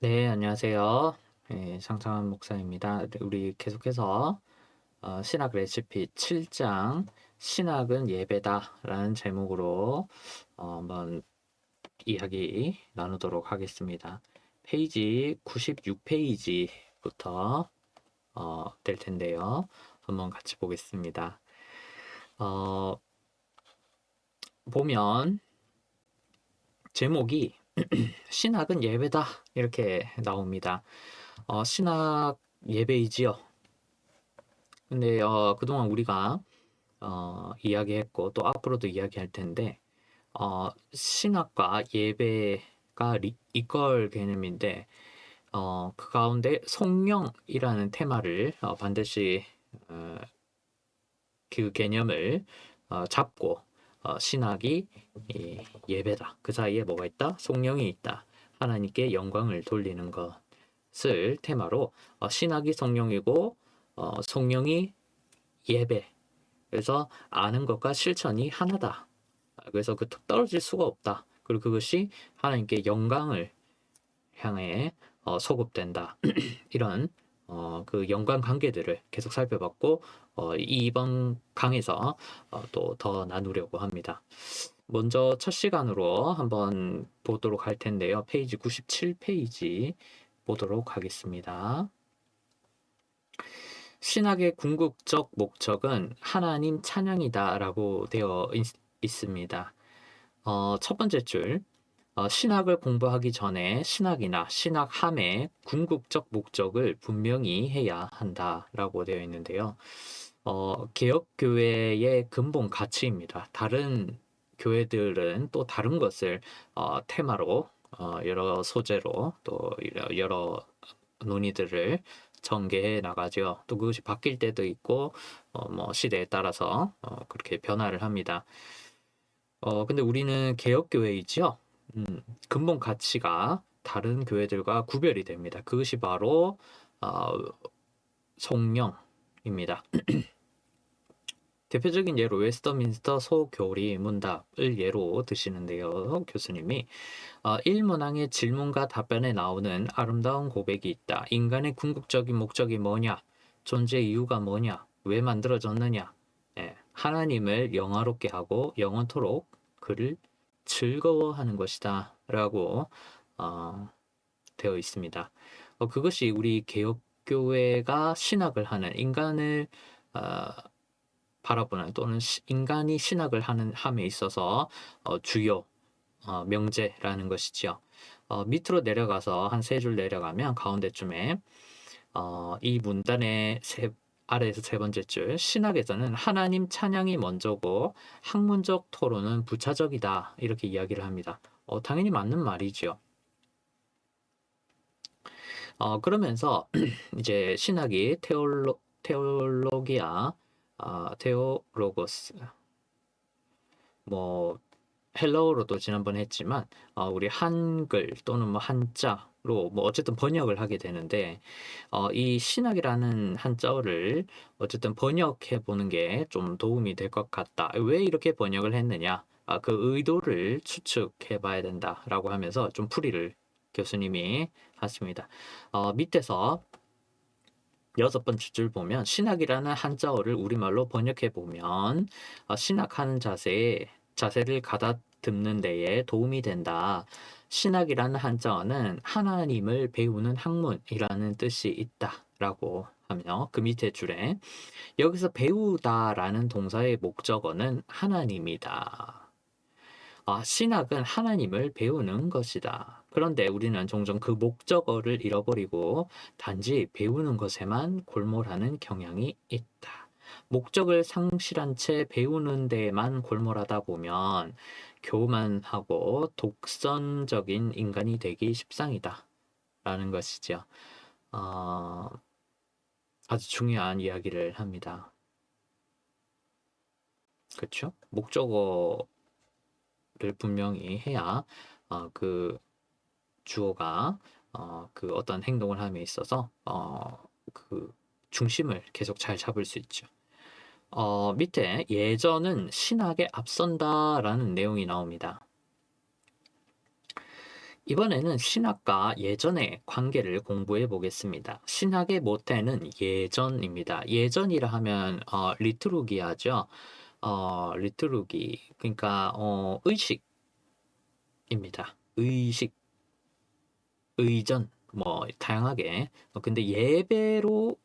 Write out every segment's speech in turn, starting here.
네, 안녕하세요. 네, 상상한 목사입니다. 네, 우리 계속해서 신학 레시피 7장 신학은 예배다라는 제목으로 한번 이야기 나누도록 하겠습니다. 페이지 96페이지부터 될 텐데요. 한번 같이 보겠습니다. 어, 보면 제목이 신학은 예배다 이렇게 나옵니다. 신학 예배이지요. 근데 그동안 우리가 이야기했고 또 앞으로도 이야기할 텐데 신학과 예배가 이걸 개념인데 그 가운데 성령이라는 테마를 반드시 어, 그 개념을 잡고 신학이 예배다. 그 사이에 뭐가 있다? 성령이 있다. 하나님께 영광을 돌리는 것을 테마로 신학이 성령이고 성령이 예배. 그래서 아는 것과 실천이 하나다. 그래서 그 떨어질 수가 없다. 그리고 그것이 하나님께 영광을 향해 소급된다. 이런 그 연관 관계들을 계속 살펴봤고 이번 강에서 또 더 나누려고 합니다. 먼저 첫 시간으로 한번 보도록 할 텐데요. 페이지 97페이지 보도록 하겠습니다. 신학의 궁극적 목적은 하나님 찬양이다라고 되어 있습니다. 첫 번째 줄, 신학을 공부하기 전에 신학이나 신학함의 궁극적 목적을 분명히 해야 한다라고 되어 있는데요. 개혁교회의 근본 가치입니다. 다른 교회들은 또 다른 것을 테마로 여러 소재로 또 여러 논의들을 전개해 나가죠. 또 그것이 바뀔 때도 있고 뭐 시대에 따라서 그렇게 변화를 합니다. 근데 우리는 개혁교회이죠. 근본 가치가 다른 교회들과 구별이 됩니다. 그것이 바로 어, 성령입니다. 대표적인 예로 웨스터민스터 소교리 문답을 예로 드시는데요. 교수님이 일문항의 질문과 답변에 나오는 아름다운 고백이 있다. 인간의 궁극적인 목적이 뭐냐? 존재 이유가 뭐냐? 왜 만들어졌느냐? 하나님을 영화롭게 하고 영원토록 그를 즐거워하는 것이다. 라고 어, 되어 있습니다. 그것이 우리 개혁교회가 신학을 하는 인간을 어, 바라보는 또는 인간이 신학을 하는 함에 있어서 주요 명제라는 것이지요. 밑으로 내려가서 한 세 줄 내려가면 가운데쯤에 이 문단의 아래에서 세 번째 줄 신학에서는 하나님 찬양이 먼저고 학문적 토론은 부차적이다 이렇게 이야기를 합니다. 당연히 맞는 말이죠. 그러면서 이제 신학이 테올로기아, 테오로고스, 뭐 헬러어로도 지난번에 했지만 우리 한글 또는 뭐 한자로 뭐 어쨌든 번역을 하게 되는데 이 신학이라는 한자어를 어쨌든 번역해 보는 게 좀 도움이 될 것 같다. 왜 이렇게 번역을 했느냐? 그 의도를 추측해 봐야 된다라고 하면서 좀 풀이를 교수님이 하십니다. 밑에서 여섯 번째 줄 보면 신학이라는 한자어를 우리말로 번역해 보면 신학하는 자세를 가다듬는 데에 도움이 된다. 신학이라는 한자어는 하나님을 배우는 학문이라는 뜻이 있다라고 하며 그 밑에 줄에 여기서 배우다라는 동사의 목적어는 하나님이다. 신학은 하나님을 배우는 것이다. 그런데 우리는 종종 그 목적어를 잃어버리고 단지 배우는 것에만 골몰하는 경향이 있다. 목적을 상실한 채 배우는 데에만 골몰하다 보면 교만하고 독선적인 인간이 되기 십상이다. 라는 것이죠. 어, 아주 중요한 이야기를 합니다. 그렇죠? 목적어를 분명히 해야 그 주어가 그 어떤 행동을 함에 있어서 그 중심을 계속 잘 잡을 수 있죠. 밑에 예전은 신학에 앞선다라는 내용이 나옵니다. 이번에는 신학과 예전의 관계를 공부해 보겠습니다. 신학의 모태는 예전입니다. 예전이라 하면 리투르기아죠. 리투르기 그러니까 의식입니다. 의식, 의전 뭐 다양하게 근데 예배로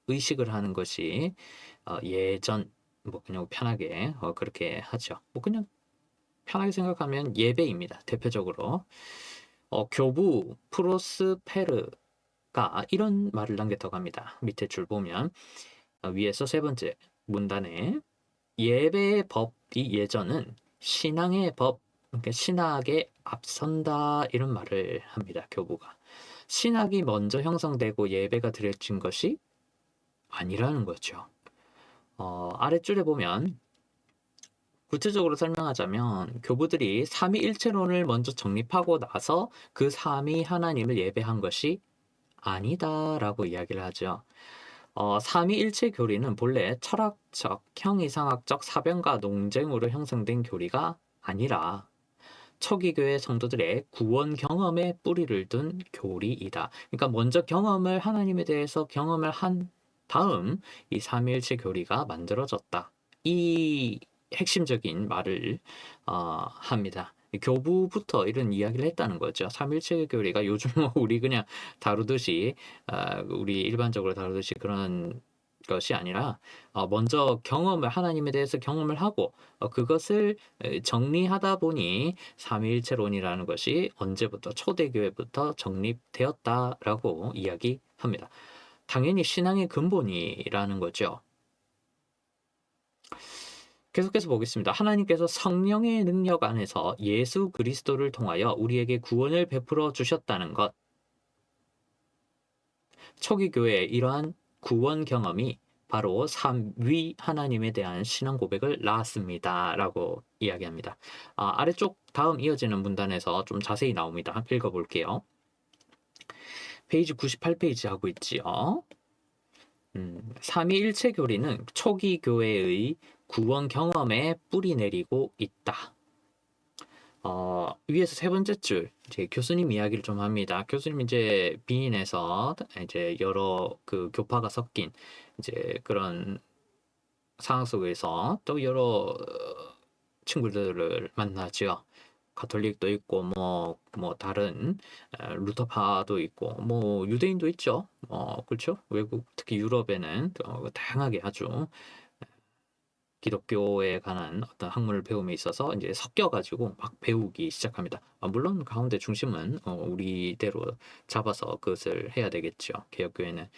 의식을 하는 것이 예전 뭐 그냥 편하게 그렇게 하죠. 뭐 그냥 편하게 생각하면 예배입니다. 대표적으로 교부 프로스페르가 이런 말을 남겼다고 합니다. 밑에 줄 보면 위에서 세 번째 문단에 예배의 법이 예전은 신앙의 법, 그러니까 신학에 앞선다 이런 말을 합니다. 교부가. 신학이 먼저 형성되고 예배가 드려진 것이 아니라는 거죠. 아랫줄에 보면 구체적으로 설명하자면 교부들이 삼위일체론을 먼저 정립하고 나서 그 삼위 하나님을 예배한 것이 아니다라고 이야기를 하죠. 삼위일체 교리는 본래 철학적, 형이상학적 사변과 논쟁으로 형성된 교리가 아니라 초기교회 성도들의 구원 경험에 뿌리를 둔 교리이다. 그러니까 먼저 경험을 하나님에 대해서 경험을 한 다음 이 삼위일체 교리가 만들어졌다. 이 핵심적인 말을 합니다. 교부부터 이런 이야기를 했다는 거죠. 삼위일체 교리가 요즘 우리 그냥 다루듯이 우리 일반적으로 다루듯이 그런 것이 아니라 먼저 경험을 하나님에 대해서 경험을 하고 그것을 정리하다 보니 삼위일체론이라는 것이 언제부터 초대교회부터 정립되었다라고 이야기합니다. 당연히 신앙의 근본이라는 거죠. 계속해서 보겠습니다. 하나님께서 성령의 능력 안에서 예수 그리스도를 통하여 우리에게 구원을 베풀어 주셨다는 것. 초기 교회의 이러한 구원 경험이 바로 삼위 하나님에 대한 신앙 고백을 낳았습니다. 라고 이야기합니다. 아래쪽 다음 이어지는 문단에서 좀 자세히 나옵니다. 읽어볼게요. 페이지 98페이지 하고 있지요. 삼위일체 교리는 초기 교회의 구원 경험에 뿌리 내리고 있다. 위에서 세 번째 줄 이제 교수님 이야기를 좀 합니다. 교수님 이제 빈인에서 이제 여러 그 교파가 섞인 이제 그런 상황 속에서 또 여러 친구들을 만나죠. 가톨릭도 있고 뭐 다른 루터파도 있고 뭐 유대인도 있죠. 그렇죠? 외국 특히 유럽에는 다양하게 아주 기독교에 관한 어떤 학문을 배움에 있어서 이제 섞여가지고 막 배우기 시작합니다. 물론 가운데 중심은 우리대로 잡아서 그것을 해야 되겠죠. 개혁교회는.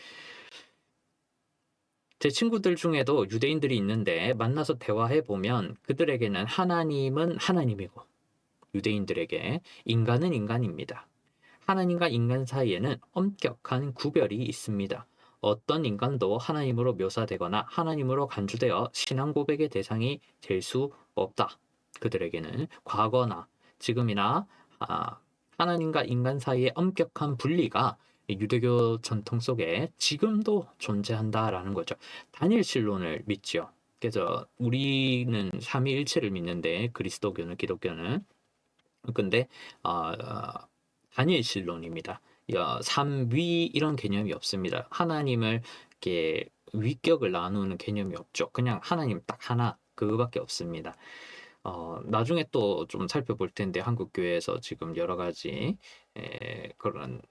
제 친구들 중에도 유대인들이 있는데 만나서 대화해 보면 그들에게는 하나님은 하나님이고 유대인들에게 인간은 인간입니다. 하나님과 인간 사이에는 엄격한 구별이 있습니다. 어떤 인간도 하나님으로 묘사되거나 하나님으로 간주되어 신앙 고백의 대상이 될 수 없다. 그들에게는 과거나 지금이나 하나님과 인간 사이의 엄격한 분리가 유대교 전통 속에 지금도 존재한다라는 거죠. 단일 신론을 믿죠. 그래서 우리는 삼위일체를 믿는데 그리스도교는 기독교는 근데 단일 신론입니다. 삼위 이런 개념이 없습니다. 하나님을 이렇게 위격을 나누는 개념이 없죠. 그냥 하나님 딱 하나 그거밖에 없습니다. 나중에 또 좀 살펴볼 텐데 한국 교회에서 지금 여러 가지 그런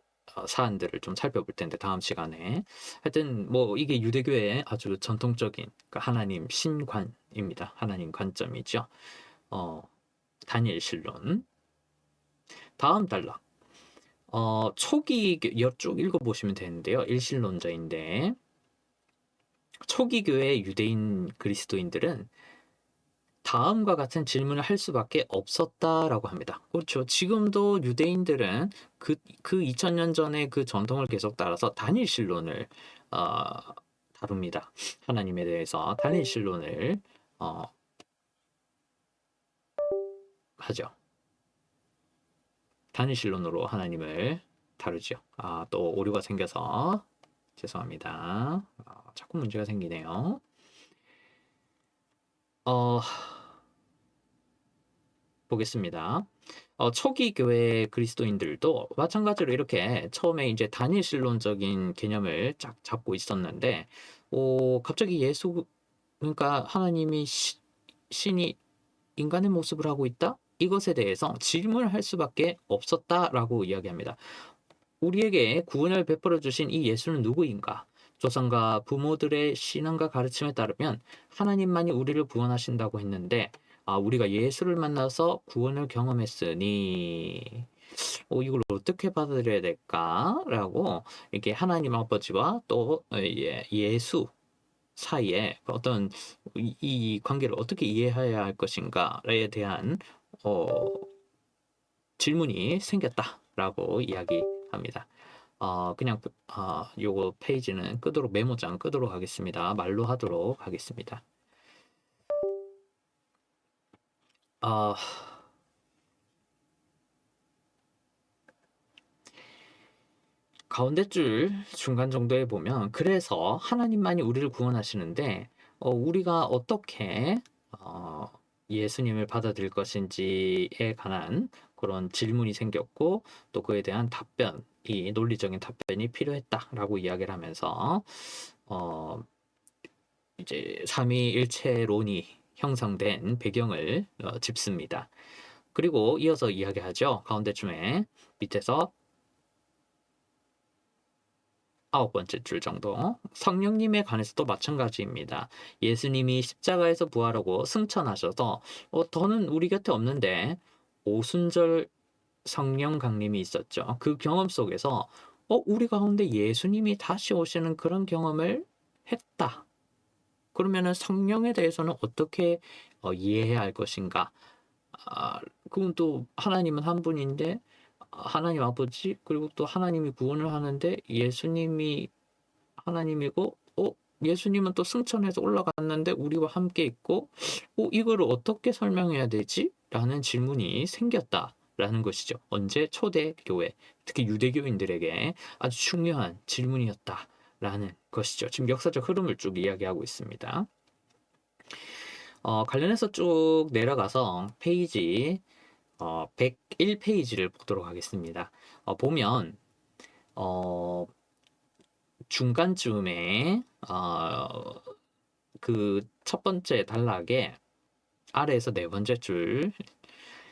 사안들을 좀 살펴볼 텐데 다음 시간에 하여튼 뭐 이게 유대교의 아주 전통적인 그러니까 하나님 신관입니다. 하나님 관점이죠. 단일 신론. 다음 단락. 초기 쭉 읽어보시면 되는데요. 일신론자인데 초기 교회 유대인 그리스도인들은 다음과 같은 질문을 할 수밖에 없었다라고 합니다. 그렇죠. 지금도 유대인들은 그 2000년 전에 그 전통을 계속 따라서 단일 신론을 다룹니다. 하나님에 대해서 단일 신론을 하죠. 단일 신론으로 하나님을 다루죠. 또 오류가 생겨서 죄송합니다. 자꾸 문제가 생기네요. 보겠습니다. 초기 교회 그리스도인들도 마찬가지로 이렇게 처음에 이제 단일신론적인 개념을 쫙 잡고 있었는데, 갑자기 그러니까 하나님이 신이 인간의 모습을 하고 있다? 이것에 대해서 질문을 할 수밖에 없었다라고 이야기합니다. 우리에게 구원을 베풀어 주신 이 예수는 누구인가? 조상과 부모들의 신앙과 가르침에 따르면 하나님만이 우리를 구원하신다고 했는데, 우리가 예수를 만나서 구원을 경험했으니 이걸 어떻게 받아들여야 될까라고 이렇게 하나님 아버지와 또 예수 사이에 어떤 이 관계를 어떻게 이해해야 할 것인가에 대한 질문이 생겼다라고 이야기합니다. 그냥 요거 페이지는 메모장 끄도록 하겠습니다. 말로 하도록 하겠습니다. 가운데 줄 중간 정도에 보면, 그래서 하나님만이 우리를 구원하시는데 우리가 어떻게 예수님을 받아들일 것인지에 관한 그런 질문이 생겼고, 또 그에 대한 답변이, 논리적인 답변이 필요했다라고 이야기를 하면서 이제 삼위일체론이 형성된 배경을 짚습니다. 그리고 이어서 이야기하죠. 가운데쯤에 밑에서 9번째 줄 정도. 성령님에 관해서도 마찬가지입니다. 예수님이 십자가에서 부활하고 승천하셔서 더는 우리 곁에 없는데 오순절 성령 강림이 있었죠. 그 경험 속에서 우리 가운데 예수님이 다시 오시는 그런 경험을 했다. 그러면은 성령에 대해서는 어떻게 이해해야 할 것인가? 그건 또 하나님은 한 분인데, 하나님 아버지, 그리고 또 하나님이 구원을 하는데 예수님이 하나님이고, 예수님은 또 승천해서 올라갔는데 우리와 함께 있고, 이거를 어떻게 설명해야 되지? 라는 질문이 생겼다라는 것이죠. 언제? 초대교회, 특히 유대교인들에게 아주 중요한 질문이었다라는 것이죠. 지금 역사적 흐름을 쭉 이야기하고 있습니다. 관련해서 쭉 내려가서 페이지 101페이지를 보도록 하겠습니다. 보면 중간쯤에 그 첫 번째 단락에 아래에서 네 번째 줄,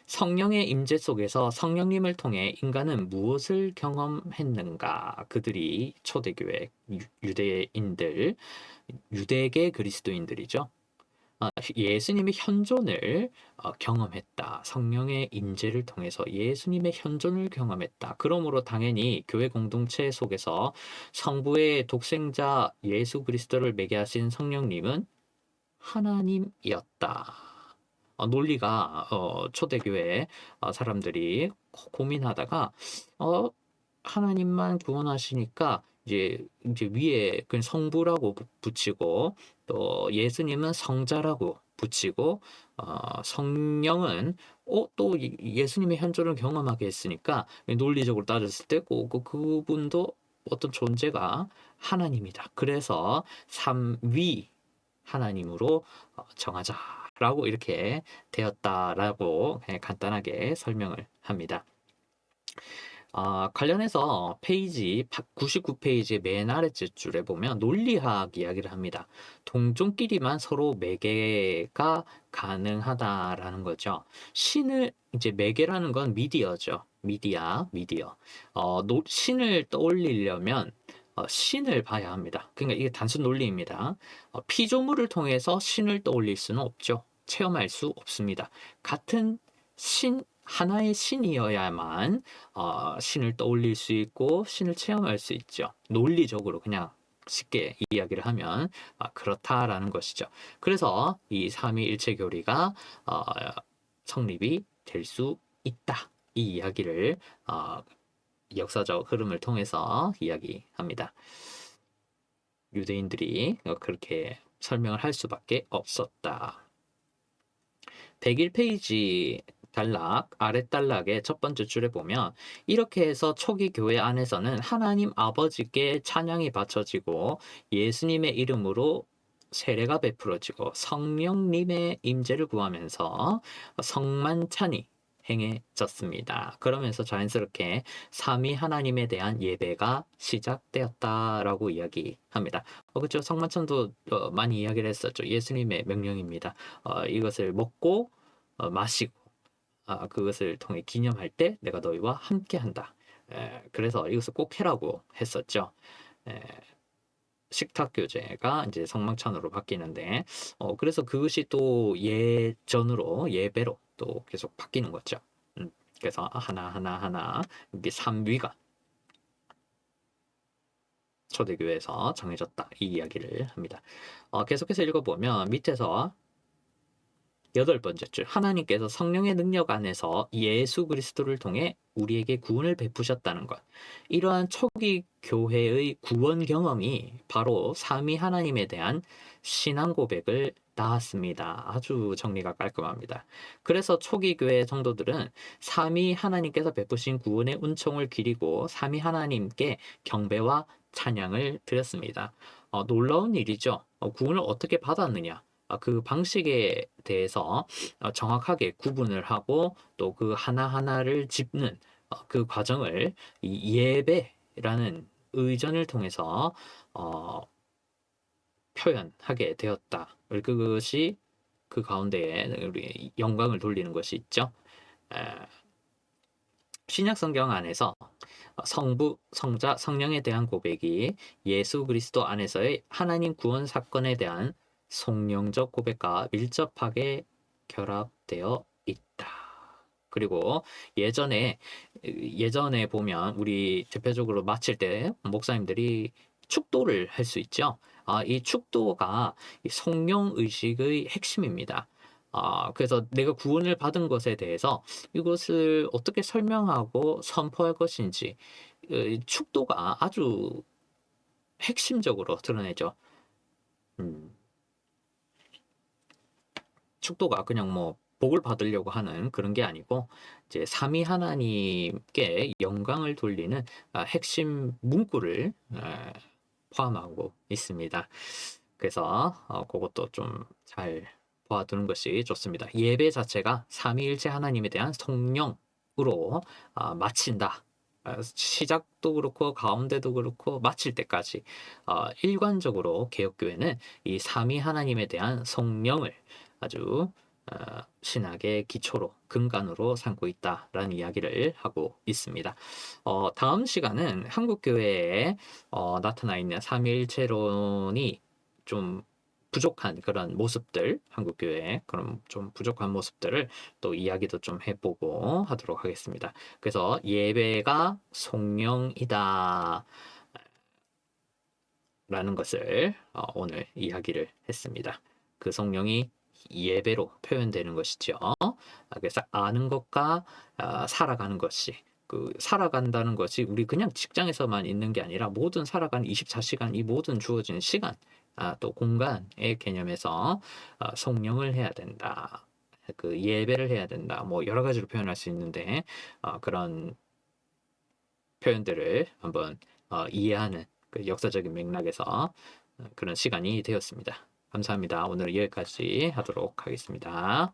성령의 임재 속에서 성령님을 통해 인간은 무엇을 경험했는가? 그들이 초대교회 유대인들, 유대계 그리스도인들이죠. 예수님의 현존을 경험했다. 성령의 임재를 통해서 예수님의 현존을 경험했다. 그러므로 당연히 교회 공동체 속에서 성부의 독생자 예수 그리스도를 매개하신 성령님은 하나님이었다. 논리가 초대교회 사람들이 고민하다가 하나님만 구원하시니까 이제 위에 그 성부라고 붙이고, 또 예수님은 성자라고 붙이고, 성령은 또 예수님의 현존을 경험하게 했으니까 논리적으로 따졌을 때 그분도 어떤 존재가 하나님이다. 그래서 삼위 하나님으로 정하자라고 이렇게 되었다라고 간단하게 설명을 합니다. 관련해서 페이지 99페이지의 맨 아래째 줄에 보면 논리학 이야기를 합니다. 동종끼리만 서로 매개가 가능하다라는 거죠. 이제 매개라는 건 미디어죠. 미디어. 신을 떠올리려면 신을 봐야 합니다. 그러니까 이게 단순 논리입니다. 피조물을 통해서 신을 떠올릴 수는 없죠. 체험할 수 없습니다. 같은 하나의 신이어야만 신을 떠올릴 수 있고 신을 체험할 수 있죠. 논리적으로 그냥 쉽게 이야기를 하면 그렇다라는 것이죠. 그래서 이 삼위일체 교리가 성립이 될 수 있다. 이 이야기를 역사적 흐름을 통해서 이야기합니다. 유대인들이 그렇게 설명을 할 수밖에 없었다. 101페이지 단락, 아래 단락의 첫 번째 줄에 보면, 이렇게 해서 초기 교회 안에서는 하나님 아버지께 찬양이 바쳐지고 예수님의 이름으로 세례가 베풀어지고 성령님의 임재를 구하면서 성만찬이 행해졌습니다. 그러면서 자연스럽게 삼위 하나님에 대한 예배가 시작되었다라고 이야기합니다. 그렇죠. 성만찬도 많이 이야기를 했었죠. 예수님의 명령입니다. 이것을 먹고 마시고 그것을 통해 기념할 때 내가 너희와 함께한다. 그래서 이것을 꼭 해라고 했었죠. 에, 식탁 교제가 이제 성만찬으로 바뀌는데 그래서 그것이 또 예전으로 예배로 또 계속 바뀌는 거죠. 그래서 하나 이게 삼위가 초대교회에서 정해졌다 이 이야기를 합니다. 계속해서 읽어보면 밑에서 여덟 번째 줄 하나님께서 성령의 능력 안에서 예수 그리스도를 통해 우리에게 구원을 베푸셨다는 것. 이러한 초기 교회의 구원 경험이 바로 삼위 하나님에 대한 신앙 고백을 낳았습니다. 아주 정리가 깔끔합니다. 그래서 초기 교회 성도들은 삼위 하나님께서 베푸신 구원의 은총을 기리고 삼위 하나님께 경배와 찬양을 드렸습니다. 놀라운 일이죠. 구원을 어떻게 받았느냐? 그 방식에 대해서 정확하게 구분을 하고 또 그 하나하나를 짚는 그 과정을 이 예배라는 의전을 통해서 표현하게 되었다. 그것이 그 가운데에 우리 영광을 돌리는 것이 있죠. 신약 성경 안에서 성부, 성자, 성령에 대한 고백이 예수 그리스도 안에서의 하나님 구원 사건에 대한 성령적 고백과 밀접하게 결합되어 있다. 그리고 예전에 보면 우리 대표적으로 마칠 때 목사님들이 축도를 할 수 있죠. 이 축도가 성령 의식의 핵심입니다. 그래서 내가 구원을 받은 것에 대해서 이것을 어떻게 설명하고 선포할 것인지 축도가 아주 핵심적으로 드러내죠. 축도가 그냥 뭐 복을 받으려고 하는 그런 게 아니고 이제 삼위 하나님께 영광을 돌리는 핵심 문구를 포함하고 있습니다. 그래서 그것도 좀 잘 보아두는 것이 좋습니다. 예배 자체가 삼위일체 하나님에 대한 성령으로 마친다. 시작도 그렇고 가운데도 그렇고 마칠 때까지 일관적으로 개혁교회는 이 삼위 하나님에 대한 성령을 아주 신학의 기초로 근간으로 삼고 있다라는 이야기를 하고 있습니다. 다음 시간은 한국교회에 나타나 있는 삼위일체론이 좀 부족한 그런 모습들, 한국교회의 그런 좀 부족한 모습들을 또 이야기도 좀 해보고 하도록 하겠습니다. 그래서 예배가 성령이다 라는 것을 오늘 이야기를 했습니다. 그 성령이 예배로 표현되는 것이죠. 그래서 아는 것과 살아가는 것이 살아간다는 것이 우리 그냥 직장에서만 있는 게 아니라 모든 살아가는 24시간 이 모든 주어진 시간 또 공간의 개념에서 성령을 해야 된다. 그 예배를 해야 된다. 뭐 여러 가지로 표현할 수 있는데 그런 표현들을 한번 이해하는 그 역사적인 맥락에서 그런 시간이 되었습니다. 감사합니다. 오늘 여기까지 하도록 하겠습니다.